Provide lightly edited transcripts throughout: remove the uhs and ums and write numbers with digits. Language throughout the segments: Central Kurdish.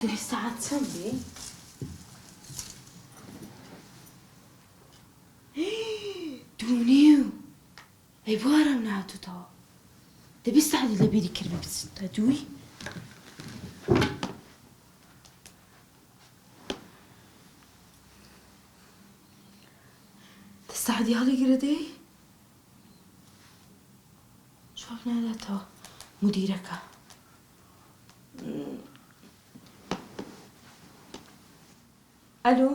دەبی سەعات چەند بێ؟ دوو نیو. ئەی بۆ ئارام نهاتووتەوە. دەبی سەعاتی لە بیری کرد بچتە دووی؟ دە سەعاتی هەڵیگرە دەی؟ شواب ناداتەوە مودیرەکە. ئەلۆ،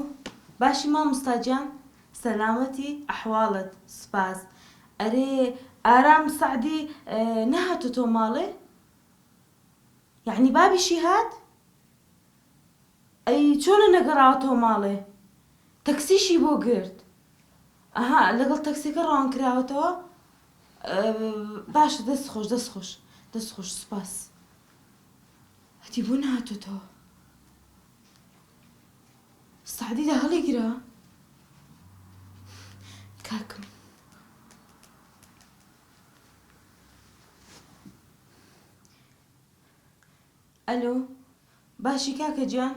باشی مامۆستا گیان؟ سەلامەتی؟ ئەحواڵت؟ سپاس. ئەرێ ئارام سەعدی نەهاتووتەوە ماڵێ؟ یعنی بابیشی هات؟ ئەی چۆنە نەگەڕاوەتەوە ماڵێ؟ تەکسیشی بۆ گرت؟ ئەها لەگەڵ تەکسیەکە ڕەوان کراوەتەوە؟ باشە دەستخۆش دەستخۆش دەستخۆش سپاس. هەتی بۆ نەهاتووتەوە؟ سەعدی دا هەڵیگرە؟ کاکم ئەلۆ، باشی کاکە گیان؟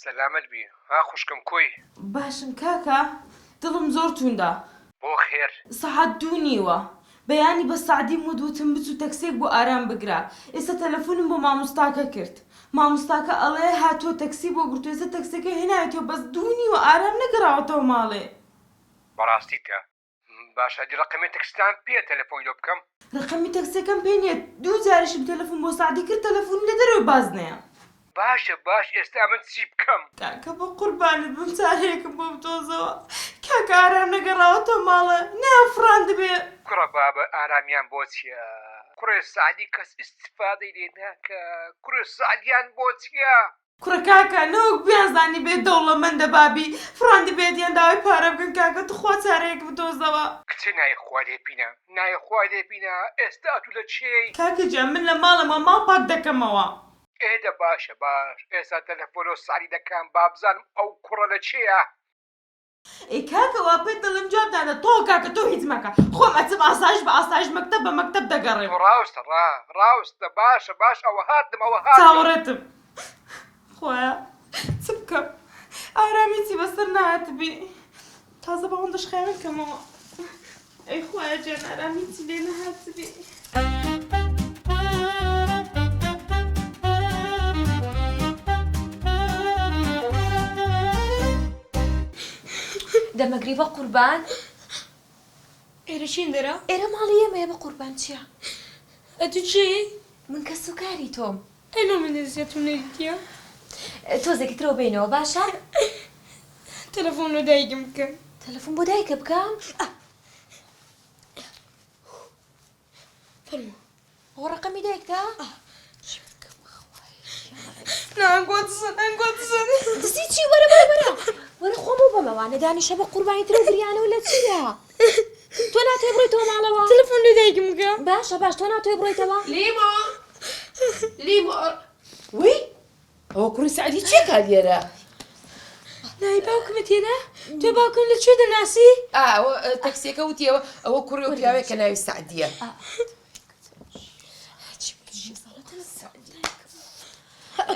سەلامەت بی. ها خوشکم کۆی؟ باشم کاکە، دڵم زۆر توندە. بۆ خێر؟ سەعات دوو نیوە. بەیانی بە سەعدی وتم بچوو تەکسێک بۆ ئارام بگرا. ئێستا تەلەفۆنم بۆ مامۆستاکە کرد. مامۆستاکە ئەڵێ هاتووە تەکسی بۆ گرتووە، ئێستا تەکسەکە هێنایەتەوە، بەس دوو نیوە ئارام نەگەڕاوەتەوە ماڵێ. بەڕاستیتە؟ باشە دی ڕقمی تەکسیتان پێ تەلەفۆنی لۆ بکەم؟ ڕقمی تەکسەکەم پێ نییە. دوو جارشم تەلەفۆن بۆ سەعدی کرد، تەلەفۆنی لە دەرەوە باز نەیە. باشە باش، ئێستا من چی بکەم؟ کاکە بە قوربانت بم چارەیەکم بۆ بدۆزەوە. کاکە ئارام نەگەڕاوەتەوە ماڵە، نافڕان دەبێ. کوڕە بابە ئارامیان بۆ چییە؟ کوڕێ سەعدی کەس ئیستیفادەی لێ ناکە. کوڕێ سەعدیان بۆ چییە؟ کوڕە کاکە نەوەک بیانزانی بێت دەوڵەمەندە بابی فڕاندی بێت یان داوای پارە بکەن. کاکە توخوا چارەیەک بدۆزەوە. کچە نایخوا لێبینە نایخوا لێبینە. ئێستا تو لە چێی؟ کاکە گیان من لە ماڵەمە ماڵ پاک دەکەمەوە. ئێدە باشە باش، ئێستا تەلەفۆنۆ سەعدی دەکەم با بزانم ئەو کوڕە لە چێیە. ئەی کاکە وا پێت دڵم جواب دادە. تۆ کاکە تۆ هیچ مەکە، خۆم ئەچم ئاسایش بە ئاسایش مەکتەب بە مەکتەب دەگەڕێم. ڕاوستە ڕاوستە باشە باش، ئەوە هاتم ئەوە هاتم. چاوەڕێتم. خۆیە چ بکەم؟ ئارامیچی بەسەر نهاتبی. تازە بەڵام دەشخایەن کەمەوە. ئەی خۆیە گیان ئارامیچی لێ نەهاتبی. دەمەگری بە قوربان. ئێرە چین دەرە؟ ئێرە ماڵی ئێمەیە بە قوربان چییە؟ ئەتو چی؟ من کە سوکاری تۆم. ئەنۆ من دەزیێتم نەیدیە؟ تۆزێکی ترەوە بینەوە باشە؟ تەلەفۆن لە دایکم بکە. تەلەفۆن بۆ دایکە بکەم؟ فەرموو. ئەوە ڕەقەمی دایکدا؟ نانگۆتزن نانگۆتزن. دزی چی؟ وەرە وەرە وەرە وەرە خۆمەوە بەمەوانە دانیشە بە قوربانی ترە و بریانەوە لە چییە؟ تۆ ناتوێ بڕۆیتەوە ماڵەوە؟ تەلەفۆن لە دایکم بکە. باشە باش، تۆ ناتوێ بڕۆیتەوە؟ لیبۆ لیبۆ وی ئەوە کوڕی سەعدی چێکا لێرە؟ نای باوکمت هێنا؟ تۆ باوکم لەکوێ دەناسی؟ ئەوە تەکسیەکە وتیەوە ئەوە کوڕی و پیاوێک کە ناوی سەعدیە.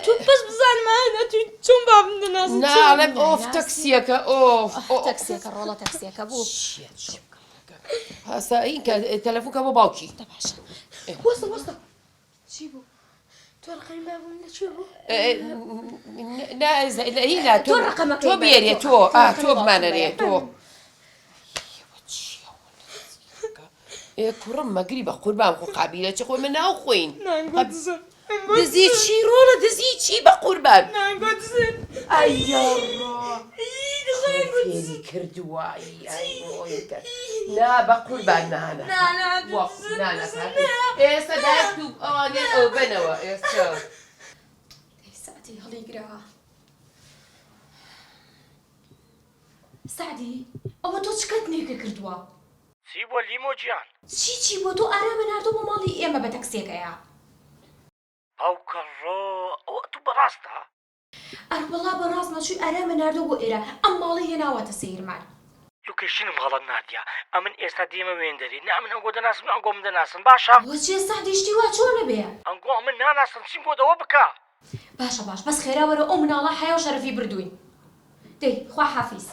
تۆ بەس بزانمە ئەتو چۆن بابم دەناسی؟ ناڵێم ئۆف تەکسیەکە ئۆف تەکسیەکە ڕۆڵە تەکسیەکە بوو. هەستا این کە تەلەفۆنکە بۆ باوکی. باشە. وەستە وەستە. چی بوو؟ تۆ ڕقەمی بابم لەکوێ بوو؟ هینا تۆ ڕقەمەکەی تۆ بێرێ تۆ بمانەرێ تۆ. کوڕم مەگری بە قوربان خۆ قابیلە چی خۆی من ناوخۆین. نانگۆتزن. دزی چی ڕۆڵە دزی چی بە قوربان؟ نانگۆتزن. فێری کردووە نا بە قوربان نانە ئێستا دایک و ئەوانێن ئەو بنەوە ئێستا. سەعدی هەڵیگرا. سەعدی ئەوە تۆ چ کەتنێکە کردووە؟ چی بۆ لیمۆ گیان؟ چی بۆ تۆ ئارامە ناردۆ بۆ ماڵی ئێمە بە تەکسێکەیە؟ ئەو کەڕۆ ئەوە تو بەڕاستە؟ ئەر وەڵا بەڕاست مەچووی ئارامە ناردۆ بۆ ئێرە، ئەم ماڵی هێناوەتە سەیرمان. لوکیشنم غەڵەت نادیە. ئەمن ئێستا دیمە وێندەری نامن ئەنگۆ دەناسم ئەنگۆ من دەناسم باشە؟ وە چێ سەعدی شتی وا چۆنە بێ؟ ئەنگۆ من ناناسم چیم بۆ دەوە بکە. باشا باش بس خيرا ورا أو مناڵە حیا و شەرەفی بردووین دەی خوا حافیز